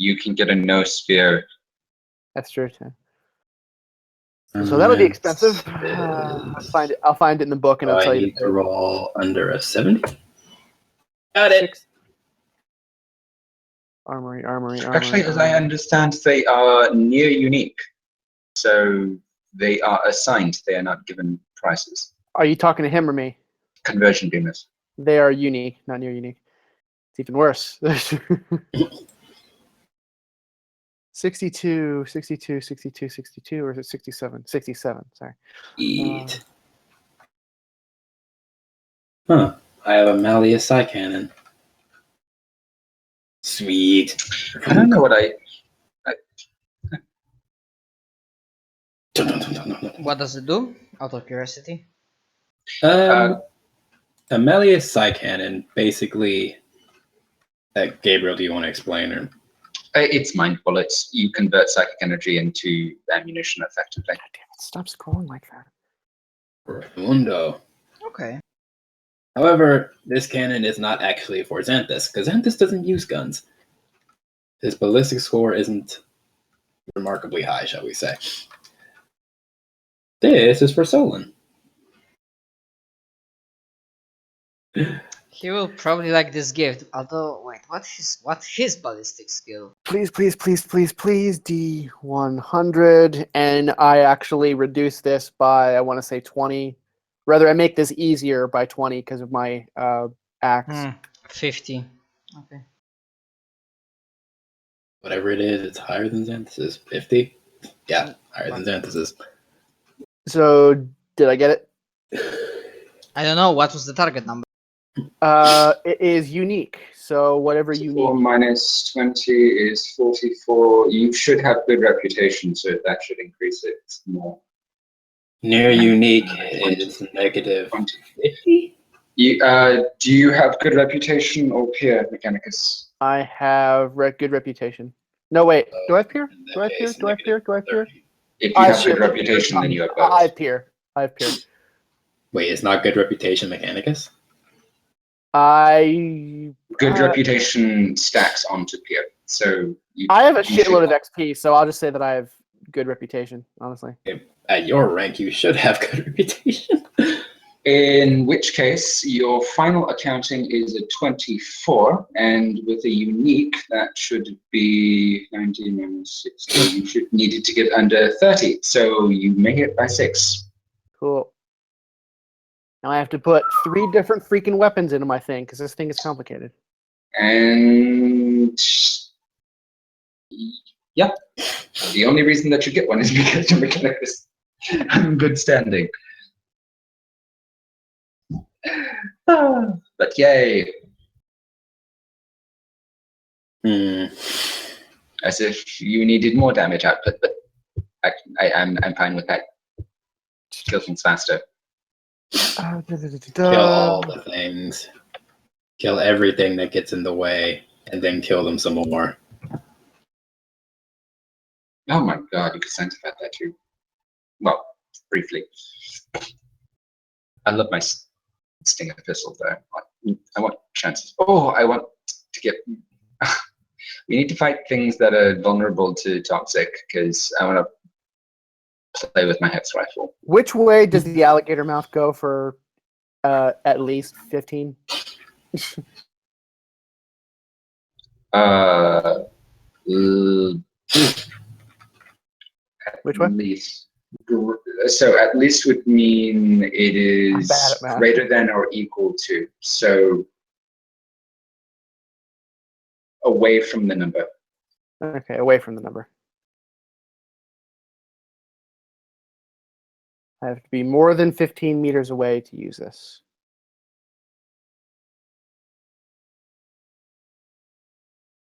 you can get a no sphere. That's true too. So that'll be expensive. I'll find it in the book and I'll tell I you. need to roll under a 70. Got it. Armory. Actually, as I understand, they are near unique. So they are assigned. They are not given prices. Are you talking to him or me? Conversion beamers. They are unique, not near unique. It's even worse. 62, or is it 67? 67, sorry. Eat. Huh. I have a Malleus Psi Cannon. Sweet. I don't know what I What does it do? Out of curiosity. A Malleus Psi Cannon, basically. Gabriel, do you want to explain? Or? It's mind bullets. You convert psychic energy into ammunition effectively. God damn it, stop scrolling like that. Mundo. Okay. However, this cannon is not actually for Xanthus, because Xanthus doesn't use guns. His ballistic score isn't remarkably high, shall we say. This is for Solon. He will probably like this gift. Although, wait, what's his ballistic skill? Please, D100. And I actually reduce this by, I want to say 20. Rather, I make this easier by 20 because of my axe. 50. Okay. Whatever it is, it's higher than Xanthus's. 50? Yeah, higher than Xanthus's. So, did I get it? I don't know. What was the target number? It is unique. So, whatever you 4 need. minus 20 is 44. You should have good reputation, so that should increase it more. Near unique is negative 50? Do you have good reputation or peer, Mechanicus? I have good reputation. No, wait. Do I have peer? Do I have peer? case, Do I have peer? Do I have peer? If you have good reputation, then you have both. I have peer. Wait, it's not good reputation Mechanicus? Good reputation stacks onto peer. So I have a shitload of XP, so I'll just say that I have good reputation, honestly. At your rank, you should have good reputation. In which case, your final accounting is a 24, and with a unique, that should be 90 minus 60. You should need it to get under 30, so you make it by 6. Cool. Now I have to put 3 different freaking weapons into my thing, because this thing is complicated. And yeah, the only reason that you get one is because your Mechanicus in good standing. But yay. As if you needed more damage output, but I'm fine with that. Kill things faster. Kill all the things. Kill everything that gets in the way, and then kill them some more. Oh my god, you could sense about that too. Well, briefly. I love my Stinger pistol though. I want chances. Oh, I want to get... We need to fight things that are vulnerable to toxic, because I want to play with my Hex rifle. Which way does the alligator mouth go for at least 15? Which way? Least. So at least would mean it is greater than or equal to. So away from the number. Okay, away from the number. I have to be more than 15 meters away to use this.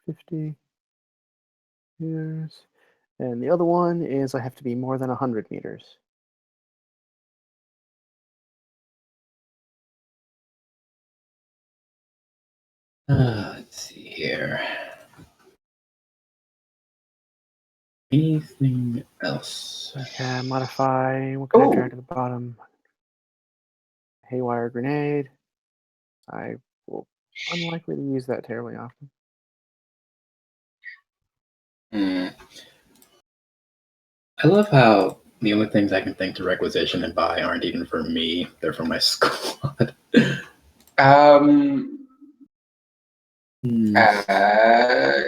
$50 meters. And the other one is I have to be more than 100 meters. Let's see here. Anything else? Okay, modify. What can I drag to the bottom? Haywire grenade. I will unlikely to use that terribly often. I love how the only things I can think to requisition and buy aren't even for me; they're for my squad. Um, Hmm. uh,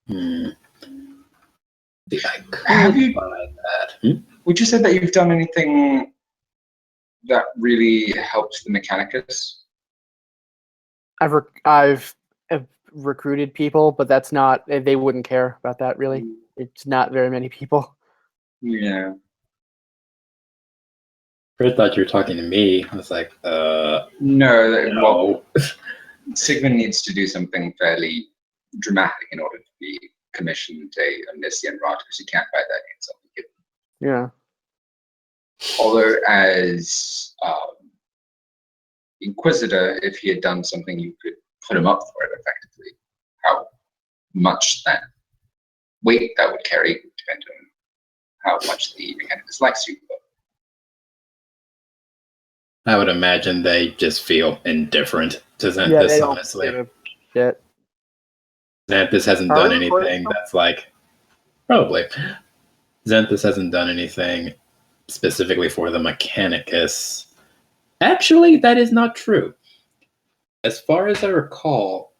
Hmm. I could Have you- buy that. would you say that you've done anything that really helps the Mechanicus? I've recruited people, but that's not. They wouldn't care about that really. It's not very many people. Yeah. First, thought you were talking to me. I was like, No, no. well, Sigmund needs to do something fairly dramatic in order to be commissioned a omniscient rod, because you can't buy that in something given. Yeah. Although as Inquisitor, if he had done something, you could put him up for it effectively. How much that weight that would carry would depend on how much the Mechanicus likes you. But I would imagine they just feel indifferent to Yeah, Xanthus, they don't honestly. give a shit. Xanthus hasn't Are done we recording anything still? that's like... Probably. Xanthus hasn't done anything specifically for the Mechanicus. Actually, that is not true. As far as I recall,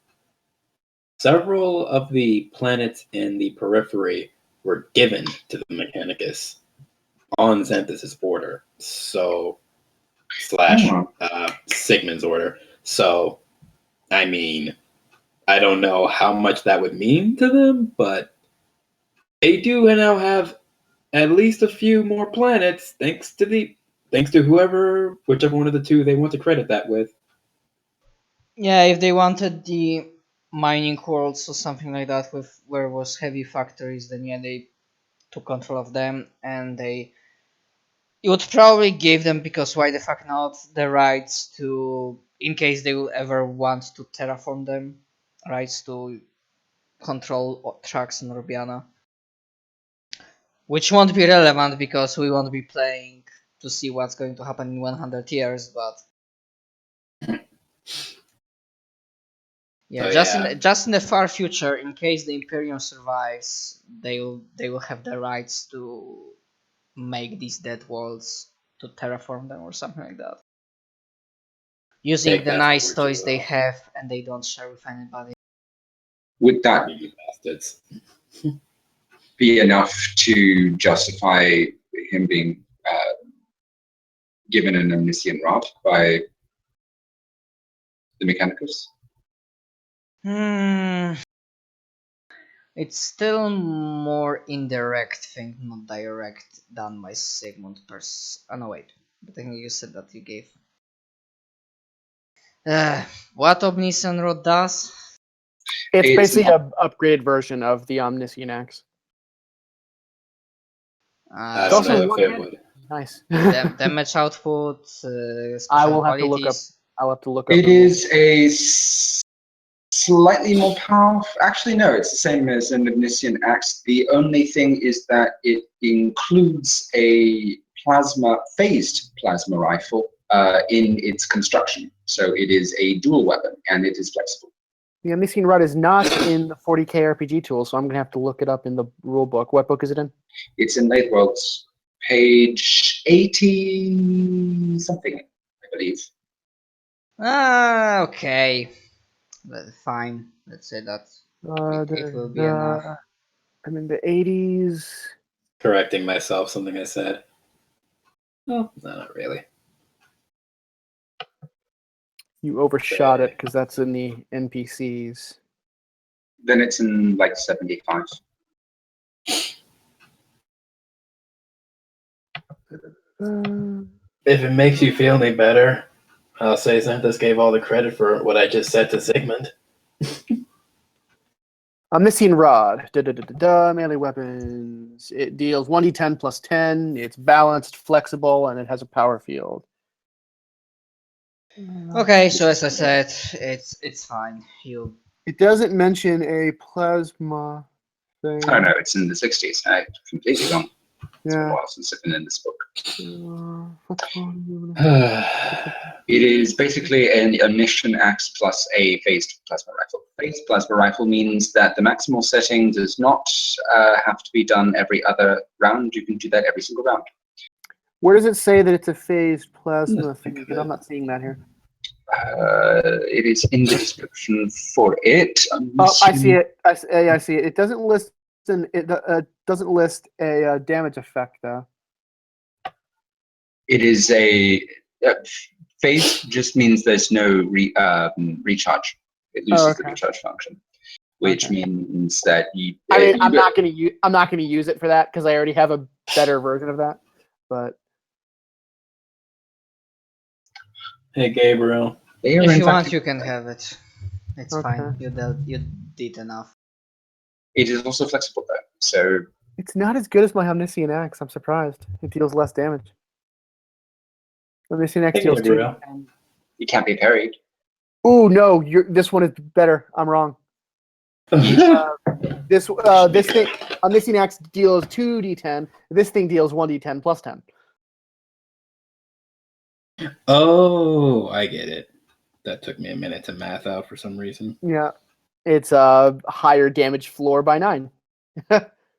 several of the planets in the periphery were given to the Mechanicus on Xanthus's order. So... / Sigmund's order. So, I mean, I don't know how much that would mean to them, but they do now have at least a few more planets, thanks to whichever one of the two they want to credit that with. Yeah, if they wanted the mining worlds or something like that with where was heavy factories, then yeah, they took control of them, and you would probably give them, because why the fuck not, the rights to, in case they will ever want to terraform them, rights to control tracks in Rubiana. Which won't be relevant because we won't be playing to see what's going to happen in 100 years, but yeah, Oh, just in the far future, in case the Imperium survives, they will have the rights to make these dead worlds, to terraform them or something like that, using Take the that nice for what toys you they will. have and they don't share with anybody. would that You bastards. be enough to justify him being given an omniscient rod by the Mechanicus? It's still more indirect thing, not direct, done by Sigmund oh no, wait. I think you said that you gave. What Omniscient Rod does? It's It's basically an upgraded version of the Omniscient Axe. I It's don't also know if one it hit. would. Nice. damage output, I special will have to look up. abilities. I'll have to look up. It the rules. is a slightly more powerful. Actually, no, it's the same as an omniscient axe. The only thing is that it includes a phased plasma rifle in its construction. So it is a dual weapon and it is flexible. The Omniscient Rod is not in the 40k RPG tool, so I'm gonna have to look it up in the rule book. What book is it in? It's in Late Worlds, page 80 something, I believe. Okay. Fine. Let's say that it will be enough. I'm in the 80s. Correcting myself, something I said. No, not really. You overshot Okay. it because that's in the NPCs. Then it's in like 75. If it makes you feel any better, I'll say Xanthus gave all the credit for what I just said to Sigmund. Omniscient Rod. Melee weapons. It deals 1d10 plus 10. It's balanced, flexible, and it has a power field. Okay, so as I said, it's fine. It doesn't mention a plasma thing. Oh no, it's in the 60s. I completely wrong. It's been a Yeah. while since I've been in this book. What's wrong? It is basically a mission axe plus a phased plasma rifle. Phased plasma rifle means that the maximal setting does not have to be done every other round. You can do that every single round. Where does it say that it's a phased plasma Let's think thing? of Because I'm it. not seeing that here. It is in the description for it. Oh, I see it. I see it. It doesn't list doesn't list a damage effect though. It is a phased. Just means there's no recharge. It loses the Okay. recharge function, which Okay. means that you. I mean, you I'm go- not gonna use it for that because I already have a better version of that. But Hey, Gabriel. they are If in you fact- want, you can have it. It's Okay. fine. You did enough. It is also flexible though, so it's not as good as my Omniscient Axe. I'm surprised. It deals less damage. Omniscient Axe Hey, deals 2. Gabriel. you can't be parried. Ooh, no! This one is better. I'm wrong. This thing Omniscient Axe deals 2d10. This thing deals 1d10 plus 10. Oh, I get it. That took me a minute to math out for some reason. Yeah, it's a higher damage floor by 9.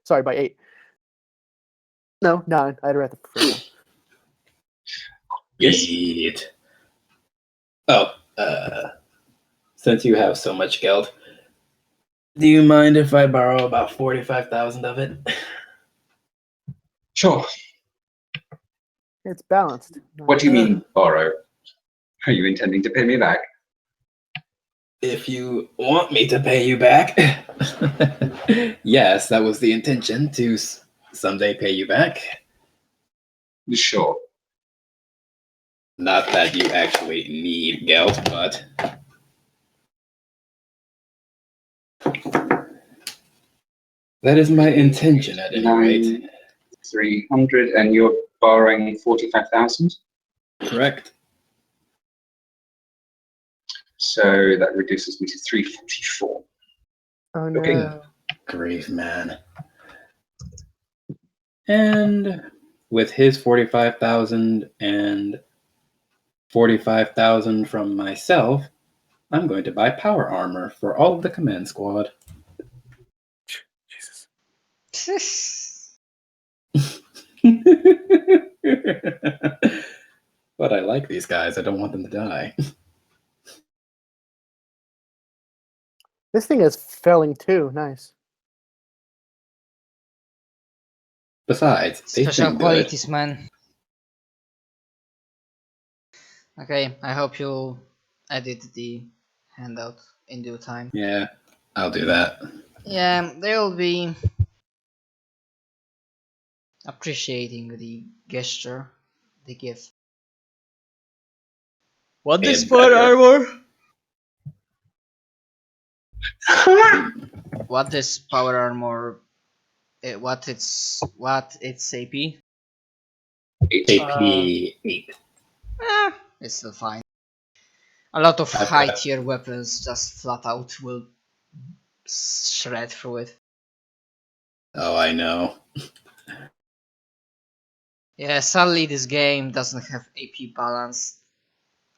Sorry, by 8. No, 9. I'd read the first one. Yes. Yeet. Oh, since you have so much geld, do you mind if I borrow about 45,000 of it? Sure. It's balanced. What do you mean borrow? Are you intending to pay me back? If you want me to pay you back. Yes, that was the intention, to someday pay you back. Sure. Not that you actually need geld, but that is my intention at any rate. 300, and you're borrowing 45,000. Correct. So that reduces me to 344. Oh no. Okay. Grief, man. And with his 45,000 and 45,000 from myself, I'm going to buy power armor for all of the command squad. Jesus. But I like these guys. I don't want them to die. This thing is felling too. Nice. Besides, they Special think good. qualities, man. Okay, I hope you'll edit the handout in due time. Yeah, I'll do that. Yeah, they'll be appreciating the gesture, the gift. What Hey, is power better. armor? What is power armor? What it's AP? AP 8. It's still fine. A lot of I've high got- tier weapons just flat out will shred through it. Oh, I know. Yeah, sadly this game doesn't have AP balance.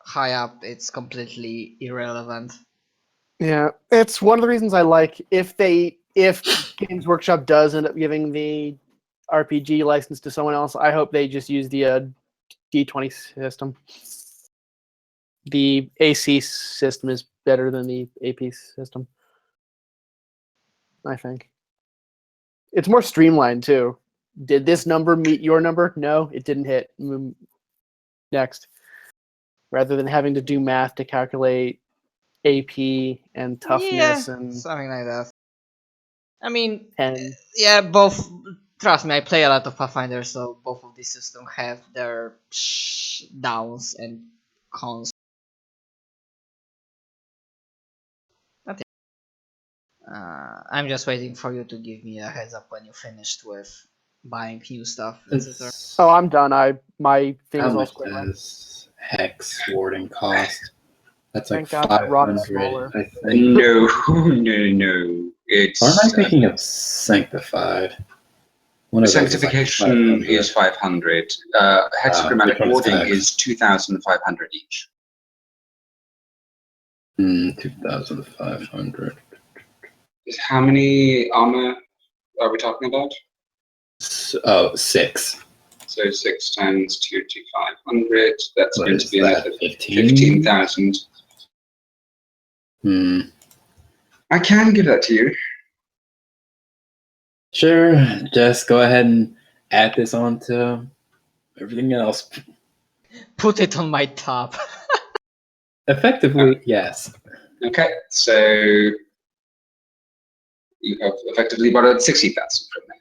High up, it's completely irrelevant. Yeah, it's one of the reasons I like if Games Workshop does end up giving the RPG license to someone else. I hope they just use the D20 system. The AC system is better than the AP system. I think it's more streamlined too. Did this number meet your number? No, it didn't hit. Next, rather than having to do math to calculate AP and toughness and something like that. I mean, 10. yeah, both. Trust me, I play a lot of Pathfinder, so both of these systems have their downs and cons. But yeah. I'm just waiting for you to give me a heads up when you finished with buying new stuff, etc. Oh, I'm done. My thing How is all much squared away. does Hex Warding cost? That's like Thank God that rod is 500, smaller. I think. No. It's. Or am I thinking of Sanctified? One of those is like Sanctification 500. is 500. which Hexagrammatic one is warding Hex? is 2,500 each. 2,500. How many armor are we talking about? Oh, 6. So 6 times 2,500. That's What going to is be that? another 15? 15,000. I can give that to you. Sure, just go ahead and add this on to everything else. Put it on my tab. Effectively, yes. Okay, so you have effectively borrowed 60,000 from me.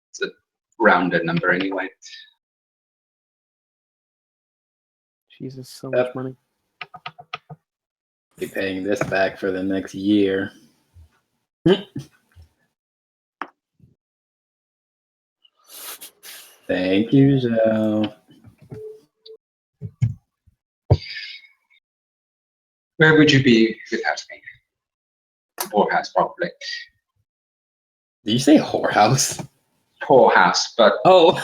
It's a rounded number anyway. Jesus, so much Yep. money. Be paying this back for the next year. Thank you, Joe. Where would you be without me? Poorhouse, probably. Did you say whorehouse? Poorhouse, but Oh.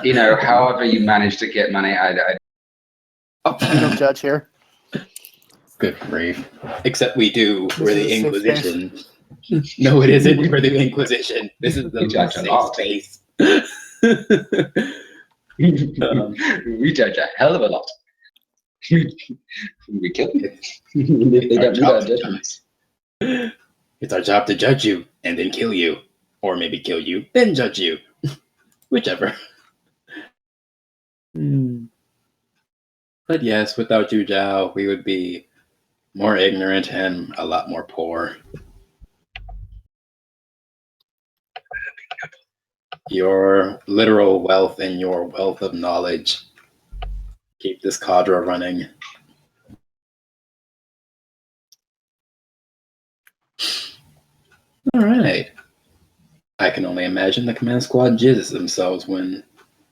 you know, however you manage to get money, We don't judge here. Good grief. Except we do. This We're is the a safe Inquisition. No, it isn't. We're the Inquisition. This is the We judge a safe lot. space. we judge a hell of a lot. We kill them. They our don't need job our to judgments. It's our job to judge you and then kill you. Or maybe kill you, then judge you. Whichever. But yes, without you, Zhao, we would be more ignorant and a lot more poor. Your literal wealth and your wealth of knowledge keep this cadre running. All right. I can only imagine the command squad jizzes themselves when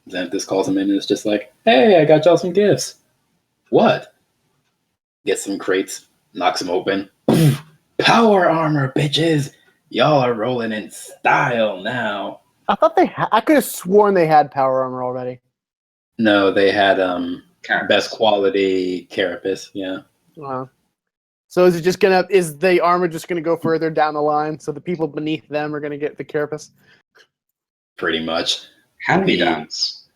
Xanthus calls them in and it's just like, hey, I got y'all some gifts. What? Gets some crates, knocks them open. Power armor, bitches! Y'all are rolling in style now. I thought I could have sworn they had power armor already. No, they had Carapace. best quality carapace, yeah. So is the armor just gonna go further down the line? So the people beneath them are gonna get the carapace? Pretty much. Hand-me-downs.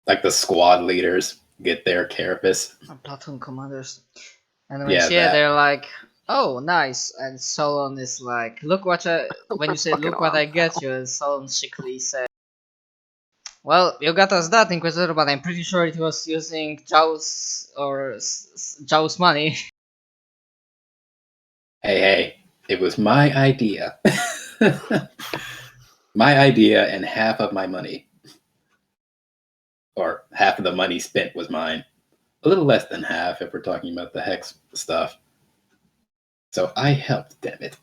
Like the squad leaders get their carapace. Platoon commanders. Anyways, Yeah, that. they're like, oh, nice. And Solon is like, look what when you say, Fucking look what I arm. get you, and Solon secretly said, well, you got us that, Inquisitor, but I'm pretty sure it was using Zhao's money. Hey, it was my idea. My idea and half of my money. Or half of the money spent was mine. A little less than half if we're talking about the hex stuff. So I helped, damn it.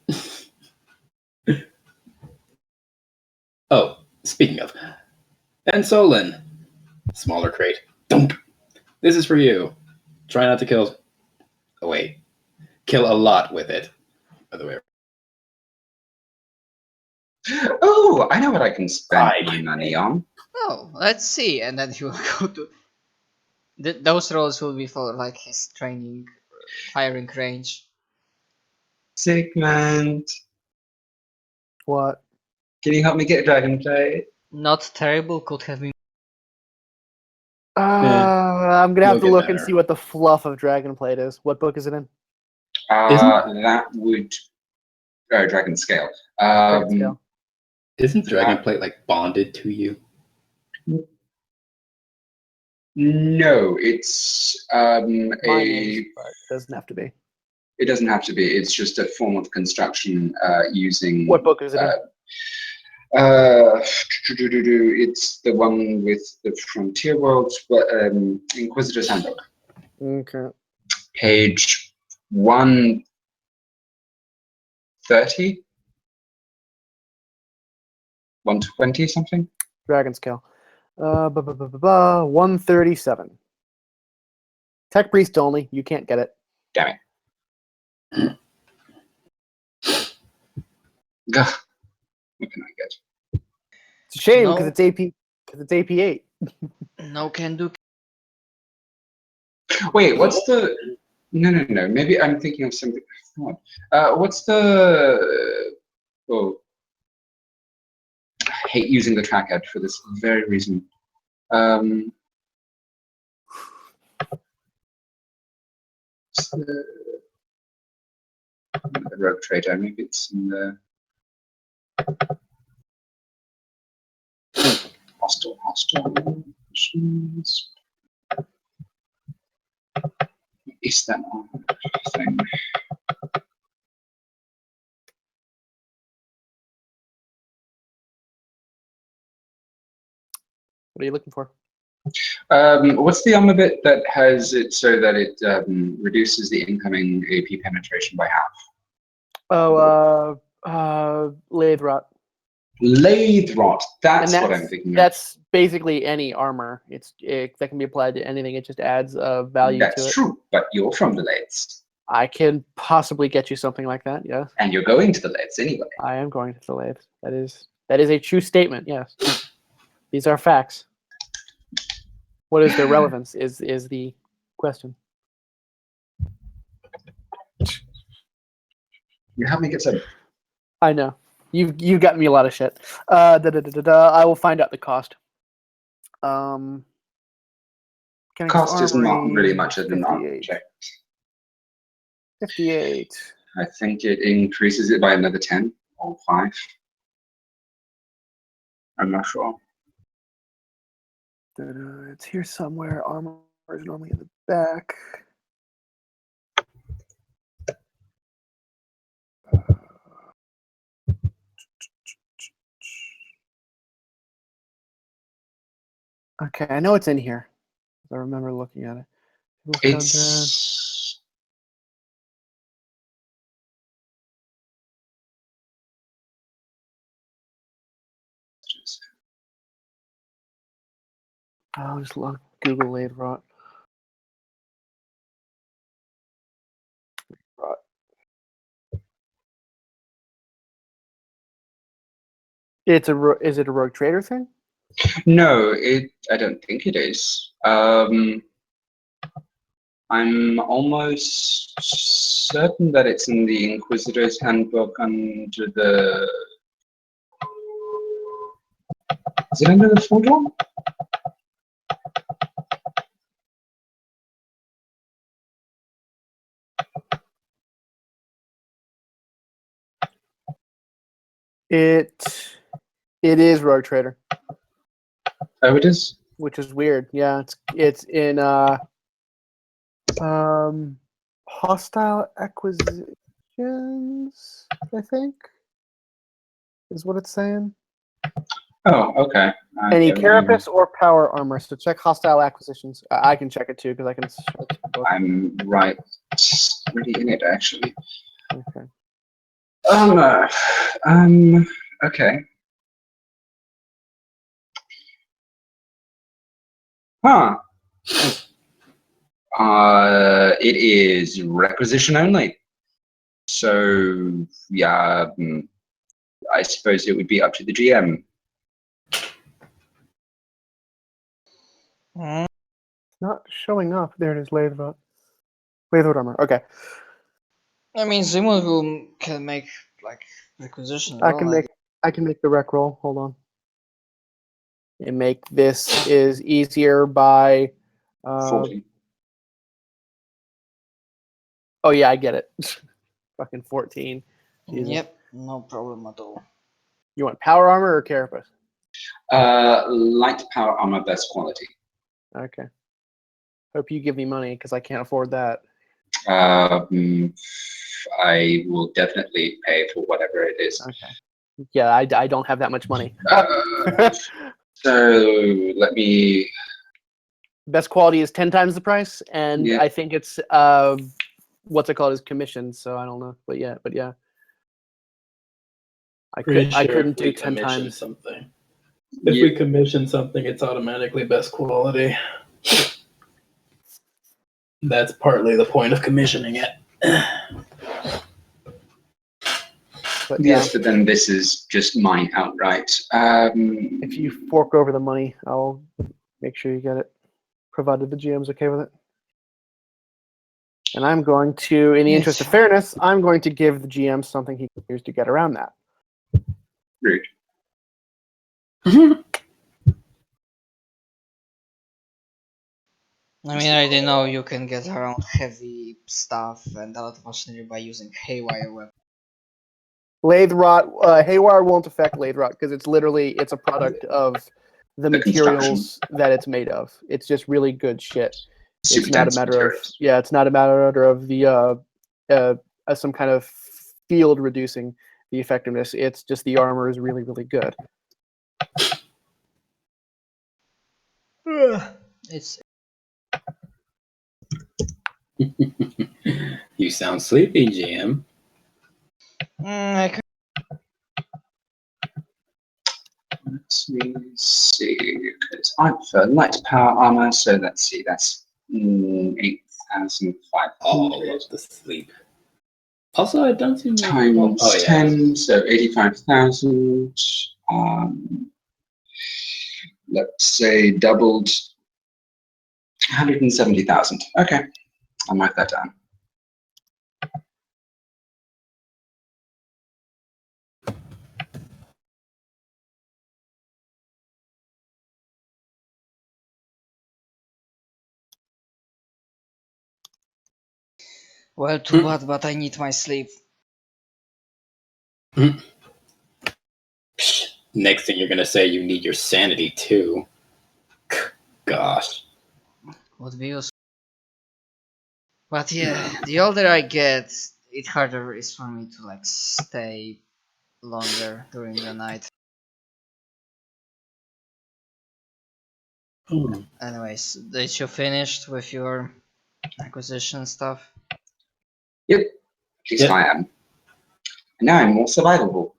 Oh, speaking of. And Solon. Smaller crate. Dump. This is for you. Try not to kill. Oh, wait. Kill a lot with it. By the way. Oh, I know what I can spend I my can money on. Oh, let's see. And then he will go to... those roles will be for like his training, firing range. Sigmund, What? can you help me get Dragonflight? Not terrible, could have been. I'm gonna have We'll to get look and better. see what the fluff of Dragonplate is. What book is it in? That would Dragon Scale. Dragon Scale. Isn't Dragonplate like bonded to you? No, it's Mine is, but it doesn't have to be. It doesn't have to be. It's just a form of construction using. What book is it in? It's the one with the Frontier Worlds, Inquisitor's Handbook. Okay. Page 130? 120 something? Dragon Scale. 137. Tech Priest only. You can't get it. Damn it. Gah. What can I get? It's a shame No. because it's AP. Because it's AP8. No can do. Wait, what's the? No. Maybe I'm thinking of something. What's the? Oh, I hate using the trackhead for this very reason. What's the rogue trader? Maybe it's in the hostile missions. Is that thing? What are you looking for? What's the armor bit that has it so that it reduces the incoming AP penetration by half? Oh, lathe rot. Lathe rot. That's And what I'm thinking of. That's basically any armor. That can be applied to anything. It just adds value to it. That's true, but you're from the lathes. I can possibly get you something like that. Yes. And you're going to the lathes anyway. I am going to the lathe. That is a true statement. Yes. These are facts. What is their relevance? Is the question. You help me get some. I know. You've gotten me a lot of shit. I will find out the cost. Cost is not really much of an object. 58. I think it increases it by another 10 or 5. I'm not sure. It's here somewhere. Armor is normally in the back. Okay, I know it's in here. I remember looking at it. It's I'll just Google lathe rot. Is it a rogue trader thing? no, I don't think it is. I'm almost certain that it's in the Inquisitor's Handbook under the. Is it under the front one? It is rogue trader. Oh, it is. Which is weird. Yeah, it's in hostile acquisitions, I think, is what it's saying. Oh, okay. Any carapace or power armor. So check hostile acquisitions. I can check it too because I can. I'm right. Already in it actually. Okay. Okay. Huh. It is requisition only. So yeah, I suppose it would be up to the GM. Not showing up. There it is. Lathe armor. Okay. I mean, Zimmerroom can make like requisition. I can make the rec roll. Hold on. And make this is easier by 40. Oh yeah, I get it. Fucking 14. Jesus. Yep, no problem at all. You want power armor or carapace? Light power armor, best quality. Okay. Hope you give me money because I can't afford that. I will definitely pay for whatever it is. Okay. Yeah, I don't have that much money. So let me. Best quality is 10 times the price, and Yeah. I think it's what's it called is commission. So I don't know, but yeah. I couldn't do 10 times something. If we commission something, it's automatically best quality. That's partly the point of commissioning it. But yeah, Yes, but then this is just mine outright. if you fork over the money, I'll make sure you get it, provided the GM's okay with it. And I'm going to, in the interest of fairness, I'm going to give the GM something he can use to get around that. Rude. I mean, I didn't know you can get around heavy stuff and a lot of machinery by using haywire weapons. Lathe rot, haywire won't affect lathe rot because it's a product of the materials that it's made of. It's just really good shit. Super It's not a dense matter materials. it's not a matter of the some kind of field reducing the effectiveness. It's just the armor is really, really good. It's You sound sleepy, GM. I can Let me see. Because I prefer light power armor, so let's see. That's 8,500 All of the sleep. Also, I don't see times 10, so 85,000. Let's say doubled 170,000. Okay, I'll mark that down. well, too bad, but I need my sleep. Next thing you're gonna say, you need your sanity too. Gosh. Would be useful. But yeah, the older I get, it harder is for me to like stay longer during the night. Anyways, did you finished with your acquisition stuff? Yep, at least I am. And now I'm more survivable.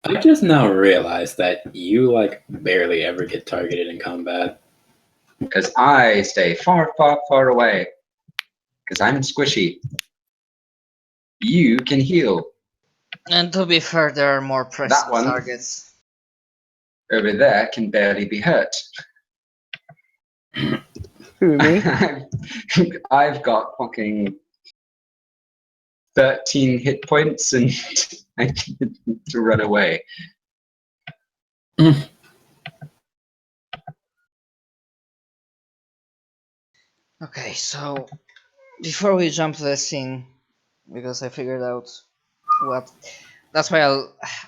I just now realized that you like barely ever get targeted in combat. Because I stay far, far, far away. Because I'm squishy. You can heal. And to be fair, there are more pressing That one. targets. Over there can barely be hurt. Who, me? I've got fucking 13 hit points and I need to run away. Okay, so before we jump to the scene, because I figured out what. That's why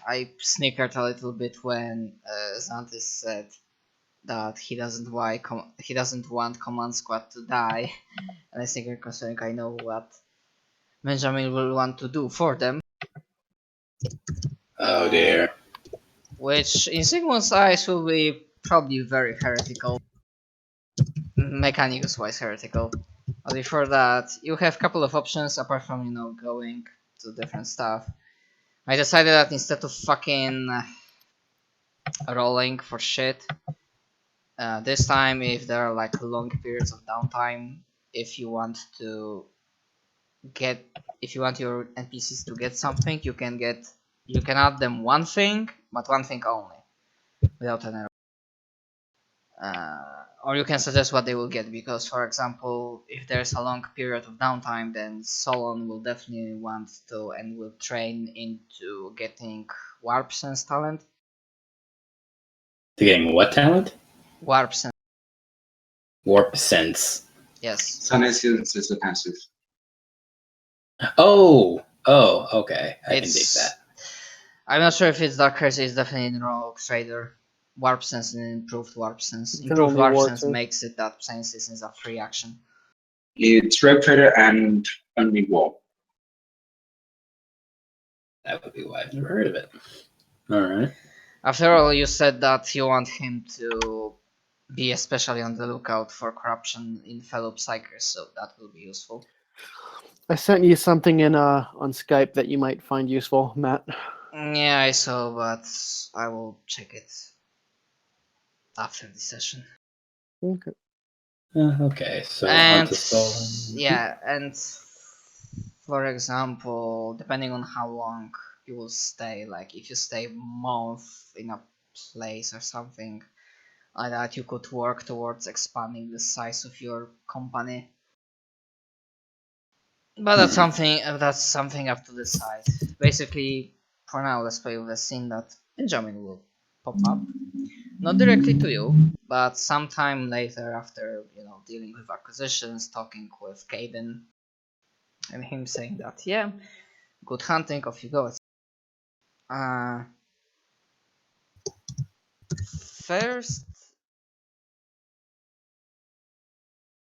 I snickered a little bit when Xanthus said that he doesn't want Command Squad to die, and I snickered considering I know what Benjamin will want to do for them. Oh dear. Which in Sigmund's eyes will be probably very heretical. Mechanics wise heretical. But before that, you have a couple of options apart from, going to different stuff. I decided that instead of fucking rolling for shit, this time if there are like long periods of downtime, if you want your NPCs to get something, you can add them one thing, but one thing only, without an error. Or you can suggest what they will get, because for example, if there's a long period of downtime, then Solon will definitely want to and will train into getting Warp Sense talent. To getting what talent? Warp Sense. Warp Sense. Yes. Sunescence is a passive. Oh, okay. I can dig that. I'm not sure if it's Dark Heresy, it's definitely in Rogue Trader. Warp Sense and Improved Warp Sense. Improved Warp Sense makes it that Sense is a free action. It's Rogue Trader and only War. That would be why I've never heard of it. Alright. After all, you said that you want him to be especially on the lookout for corruption in fellow Psychers, so that will be useful. I sent you something in on Skype that you might find useful, Matt. Yeah, I saw, but I will check it after the session. Okay. Okay, so And onto Solon. yeah, and For example, depending on how long you will stay, like if you stay a month in a place or something like that, you could work towards expanding the size of your company. But that's something up to decide. Basically, for now, let's play with the scene that Benjamin will pop up, not directly to you, but sometime later after dealing with acquisitions, talking with Caden, and him saying that yeah, good hunting, off you go. Uh, first,